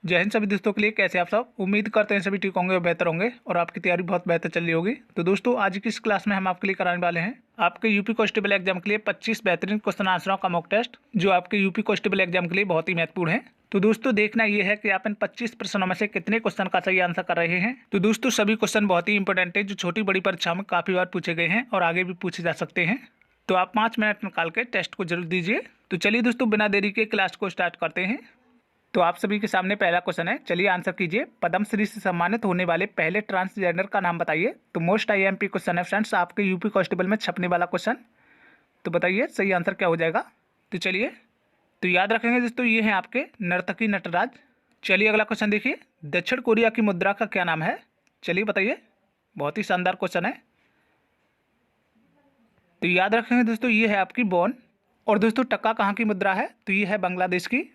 जय हिंद सभी दोस्तों के लिए। कैसे आप सब? उम्मीद करते हैं सभी ठीक होंगे और बेहतर होंगे और आपकी तैयारी बहुत बेहतर चल रही होगी। तो दोस्तों आज की इस क्लास में हम आपके लिए कराने वाले हैं आपके यूपी कांस्टेबल एग्जाम के लिए 25 बेहतरीन क्वेश्चन आंसरों का मॉक टेस्ट, जो आपके यूपी कांस्टेबल एग्जाम के लिए बहुत ही महत्वपूर्ण है। तो दोस्तों देखना यह है कि आप इन 25 प्रश्नों में से कितने क्वेश्चन का सही आंसर कर रहे हैं। तो दोस्तों सभी क्वेश्चन बहुत ही इंपॉर्टेंट है, जो छोटी बड़ी परीक्षा में काफी बार पूछे गए हैं और आगे भी पूछे जा सकते हैं। तो आप 5 मिनट निकाल के टेस्ट को जरूर दीजिए। तो चलिए दोस्तों बिना देरी के क्लास को स्टार्ट करते हैं। तो आप सभी के सामने पहला क्वेश्चन है, चलिए आंसर कीजिए। पद्मश्री से सम्मानित होने वाले पहले ट्रांसजेंडर का नाम बताइए। तो मोस्ट आईएमपी क्वेश्चन है फ्रेंड्स, आपके यूपी कांस्टेबल में छपने वाला क्वेश्चन। तो बताइए सही आंसर क्या हो जाएगा। तो चलिए, तो याद रखेंगे दोस्तों, ये हैं आपके नर्तकी नटराज। चलिए अगला क्वेश्चन देखिए, दक्षिण कोरिया की मुद्रा का क्या नाम है। चलिए बताइए, बहुत ही शानदार क्वेश्चन है। तो याद रखेंगे दोस्तों, ये है आपकी बॉन। और दोस्तों टका कहाँ की मुद्रा है, तो ये है बांग्लादेश की।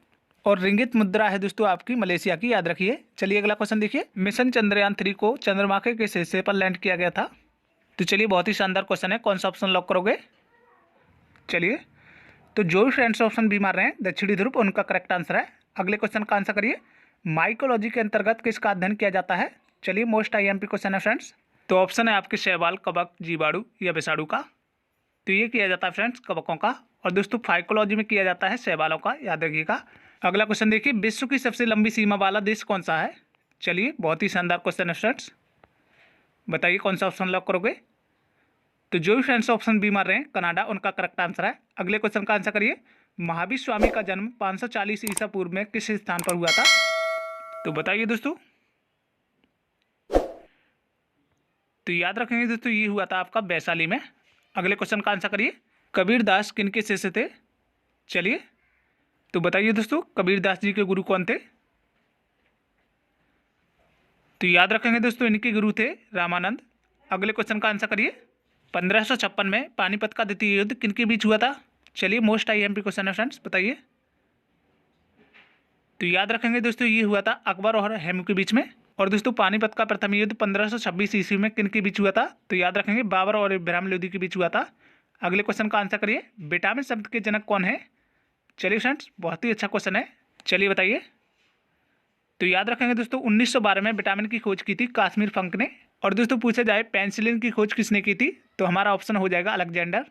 और रिंगित मुद्रा है दोस्तों आपकी मलेशिया की, याद रखिए। चलिए अगला क्वेश्चन देखिए, मिशन चंद्रयान 3 को चंद्रमा के किस हिस्से पर लैंड किया गया था। तो चलिए बहुत ही शानदार क्वेश्चन है, कौन सा ऑप्शन लॉक करोगे। चलिए, तो जो भी फ्रेंड्स ऑप्शन भी मार रहे हैं दक्षिणी ध्रुव, उनका करेक्ट आंसर है। अगले क्वेश्चन का आंसर करिए, माइकोलॉजी के अंतर्गत किसका अध्ययन किया जाता है। चलिए मोस्ट आईएमपी क्वेश्चन है फ्रेंड्स। तो ऑप्शन है आपके शैवाल, कवक, जीवाणु या विषाणु का। तो ये किया जाता है फ्रेंड्स कवकों का। और दोस्तों फाइकोलॉजी में किया जाता है शैवालों का, याद रखिएगा। अगला क्वेश्चन देखिए, विश्व की सबसे लंबी सीमा वाला देश कौन सा है। चलिए बहुत ही शानदार क्वेश्चन है फ्रेंड्स, बताइए कौन सा ऑप्शन लॉक करोगे। तो जो भी फ्रेंड्स ऑप्शन बी मार रहे हैं कनाडा, उनका करेक्ट आंसर है। अगले क्वेश्चन का आंसर करिए, महावीर स्वामी का जन्म 540 ईसा पूर्व में किस स्थान पर हुआ था। तो बताइए दोस्तों। तो याद रखेंगे दोस्तों, ये हुआ था आपका वैशाली में। अगले क्वेश्चन का आंसर करिए, कबीरदास किनके शिष्य थे। चलिए तो बताइए दोस्तों, कबीरदास जी के गुरु कौन थे। तो याद रखेंगे दोस्तों, इनके गुरु थे रामानंद। अगले क्वेश्चन का आंसर करिए, 1556 में पानीपत का द्वितीय युद्ध किनके बीच हुआ था। चलिए मोस्ट आईएमपी क्वेश्चन है फ्रेंड्स, बताइए। तो याद रखेंगे दोस्तों, ये हुआ था अकबर और हेमू के बीच में। और दोस्तों पानीपत का प्रथम युद्ध 1526 ईस्वी में किनके बीच हुआ था। तो याद रखेंगे बाबर और इब्राहिम लोदी के बीच हुआ था। अगले क्वेश्चन का आंसर करिए, विटामिन शब्द के जनक कौन है। चलिए फ्रेंड्स, बहुत ही अच्छा क्वेश्चन है, चलिए बताइए। तो याद रखेंगे दोस्तों, 1912 में विटामिन की खोज की थी काश्मीर फंक ने। और दोस्तों पूछा जाए पेंसिलिन की खोज किसने की थी, तो हमारा ऑप्शन हो जाएगा अलेक्जेंडर।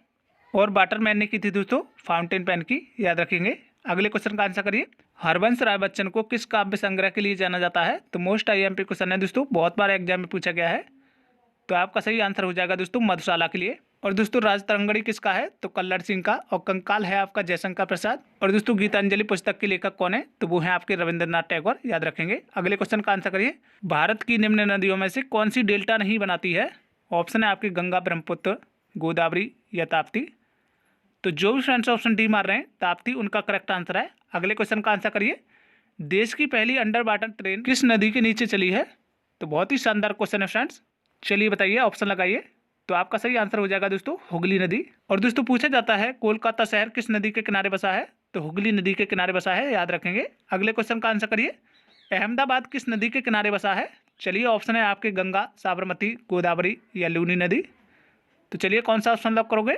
और वाटरमैन ने की थी दोस्तों फाउंटेन पेन की, याद रखेंगे। अगले क्वेश्चन का आंसर करिए, हरवंश राय बच्चन को किस काव्य संग्रह के लिए जाना जाता है। तो मोस्ट आईएमपी क्वेश्चन है दोस्तों, बहुत बार एग्जाम में पूछा गया है। तो आपका सही आंसर हो जाएगा दोस्तों मधुशाला के लिए। और दोस्तों राजतरंगड़ी किसका है, तो कल्लड़ सिंह का। और कंकाल है आपका जयशंकर प्रसाद। और दोस्तों गीतांजलि पुस्तक के लेखक कौन है, तो वो है आपके रविंद्रनाथ टैगोर, याद रखेंगे। अगले क्वेश्चन का आंसर करिए, भारत की निम्न नदियों में से कौन सी डेल्टा नहीं बनाती है। ऑप्शन है आपकी गंगा, ब्रह्मपुत्र, गोदावरी या ताप्ती। तो जो भी फ्रेंड्स ऑप्शन डी मार रहे हैं ताप्ती, उनका करेक्ट आंसर है। अगले क्वेश्चन का आंसर करिए, देश की पहली अंडर वाटर ट्रेन किस नदी के नीचे चली है। तो बहुत ही शानदार क्वेश्चन है फ्रेंड्स, चलिए बताइए, ऑप्शन लगाइए। तो आपका सही आंसर हो जाएगा दोस्तों हुगली नदी। और दोस्तों पूछा जाता है कोलकाता शहर किस नदी के किनारे बसा है, तो हुगली नदी के किनारे बसा है, याद रखेंगे। अगले क्वेश्चन का आंसर करिए, अहमदाबाद किस नदी के किनारे बसा है। चलिए ऑप्शन है आपके गंगा, साबरमती, गोदावरी या लूनी नदी। तो चलिए कौन सा ऑप्शन लॉक करोगे।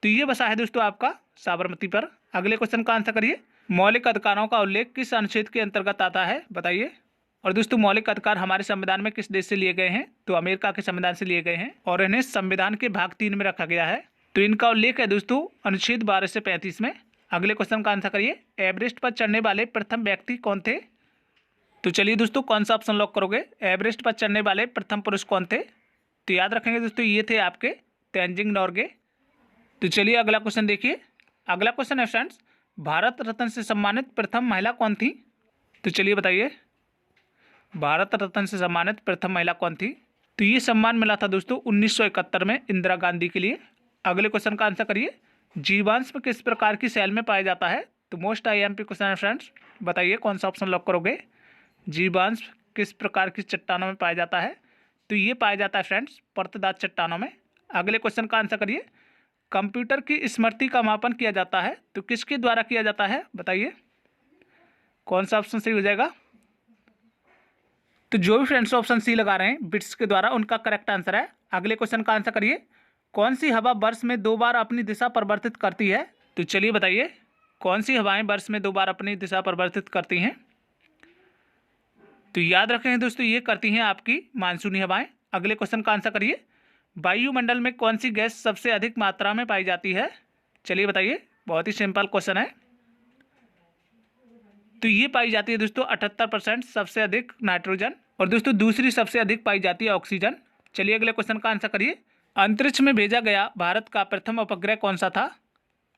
तो ये बसा है दोस्तों आपका साबरमती पर। अगले क्वेश्चन का आंसर करिए, मौलिक अधिकारों का उल्लेख किस अनुच्छेद के अंतर्गत आता है, बताइए। और दोस्तों मौलिक अधिकार हमारे संविधान में किस देश से लिए गए हैं, तो अमेरिका के संविधान से लिए गए हैं। और इन्हें संविधान के भाग 3 में रखा गया है। तो इनका उल्लेख है दोस्तों अनुच्छेद 12 से 35 में। अगले क्वेश्चन का आंसर करिए, एवरेस्ट पर चढ़ने वाले प्रथम व्यक्ति कौन थे। तो चलिए दोस्तों कौन सा ऑप्शन लॉक करोगे, एवरेस्ट पर चढ़ने वाले प्रथम पुरुष कौन थे। तो याद रखेंगे दोस्तों, ये थे आपके तेंजिंग नोर्गे। तो चलिए अगला क्वेश्चन देखिए। अगला क्वेश्चन है फ्रेंड्स, भारत रत्न से सम्मानित प्रथम महिला कौन थी। तो चलिए बताइए, भारत रत्न से सम्मानित प्रथम महिला कौन थी। तो ये सम्मान मिला था दोस्तों 1971 में इंदिरा गांधी के लिए। अगले क्वेश्चन का आंसर करिए, जीवाश्म किस प्रकार की सेल में पाया जाता है। तो मोस्ट आईएमपी क्वेश्चन है फ्रेंड्स, बताइए कौन सा ऑप्शन लॉक करोगे। जीवाश्म किस प्रकार की चट्टानों में पाया जाता है, तो ये पाया जाता है फ्रेंड्स परतदात चट्टानों में। अगले क्वेश्चन का आंसर करिए, कंप्यूटर की स्मृति का मापन किया जाता है, तो किसके द्वारा किया जाता है, बताइए कौन सा ऑप्शन सही हो जाएगा। तो जो भी फ्रेंड्स ऑप्शन सी लगा रहे हैं बिट्स के द्वारा, उनका करेक्ट आंसर है। अगले क्वेश्चन का आंसर करिए, कौन सी हवा वर्ष में 2 बार अपनी दिशा परिवर्तित करती है। तो चलिए बताइए, कौन सी हवाएं वर्ष में 2 बार अपनी दिशा परिवर्तित करती हैं। तो याद रखें दोस्तों, ये करती हैं आपकी मानसूनी हवाएं। अगले क्वेश्चन का आंसर करिए, वायुमंडल में कौन सी गैस सबसे अधिक मात्रा में पाई जाती है? चलिए बताइए, बहुत ही सिंपल क्वेश्चन है। तो ये पाई जाती है दोस्तों 78% सबसे अधिक नाइट्रोजन, और दोस्तों दूसरी सबसे अधिक पाई जाती है ऑक्सीजन। चलिए अगले क्वेश्चन का आंसर करिए, अंतरिक्ष में भेजा गया भारत का प्रथम उपग्रह कौन सा था?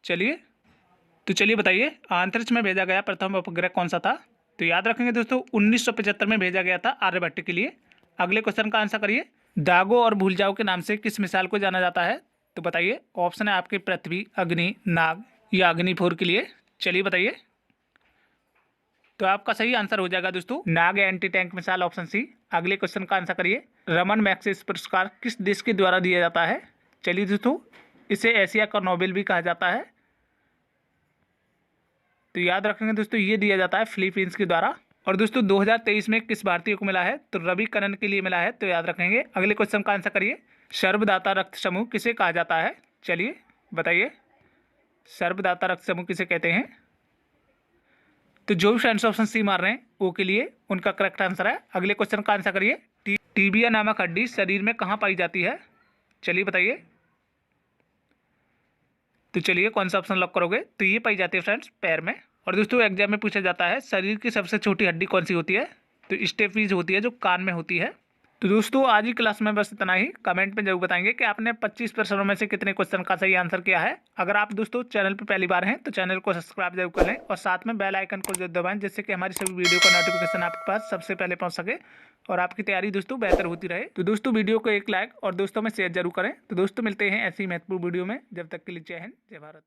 चलिए बताइए, अंतरिक्ष में भेजा गया प्रथम उपग्रह कौन सा था? तो याद रखेंगे दोस्तों 1975 में भेजा गया था आर्यभट्ट के लिए। अगले क्वेश्चन का आंसर करिए, दागो और भूल जाओ के नाम से किस मिसाइल को जाना जाता है? तो बताइए, ऑप्शन है आपके पृथ्वी, अग्नि, नाग या अग्नि-4 के लिए। चलिए बताइए, तो आपका सही आंसर हो जाएगा दोस्तों Nag anti tank missile, option C. अगले क्वेश्चन का आंसर करिए, रमन मैग्सेसे पुरस्कार किस देश के द्वारा दिया जाता है? चलिए दोस्तों, इसे एशिया का नोबेल भी कहा जाता है। तो याद रखेंगे दोस्तों, ये दिया जाता है फिलीपींस के द्वारा। और दोस्तों 2023 में किस भारतीय को मिला है? तो रवि कनन के लिए मिला है। तो याद रखेंगे। अगले क्वेश्चन का आंसर करिए, सर्वदाता रक्त समूह किसे कहा जाता है? चलिए बताइए, सर्वदाता रक्त समूह किसे कहते हैं? तो जो भी फ्रेंड्स ऑप्शन सी मार रहे हैं वो के लिए उनका करेक्ट आंसर है। अगले क्वेश्चन का आंसर करिए, टीबिया नामक हड्डी शरीर में कहाँ पाई जाती है? चलिए बताइए। तो चलिए कौन सा ऑप्शन लॉक करोगे? तो ये पाई जाती है फ्रेंड्स पैर में। और दोस्तों एग्जाम में पूछा जाता है शरीर की सबसे छोटी हड्डी कौन सी होती है? तो स्टेपीज होती है, जो कान में होती है। तो दोस्तों आज ही क्लास में बस इतना ही। कमेंट में जरूर बताएंगे कि आपने 25 प्रश्नों में से कितने क्वेश्चन का सही आंसर किया है। अगर आप दोस्तों चैनल पर पहली बार हैं तो चैनल को सब्सक्राइब जरूर कर लें और साथ में बेल आइकन को जरूर दबाएं, जिससे कि हमारी सभी वीडियो का नोटिफिकेशन आपके पास सबसे पहले पहुंच सके और आपकी तैयारी दोस्तों बेहतर होती रहे। तो दोस्तों वीडियो को एक लाइक और दोस्तों में शेयर जरूर करें। तो दोस्तों मिलते हैं ऐसी महत्वपूर्ण वीडियो में, जब तक के लिए जय हिंद, जय भारत।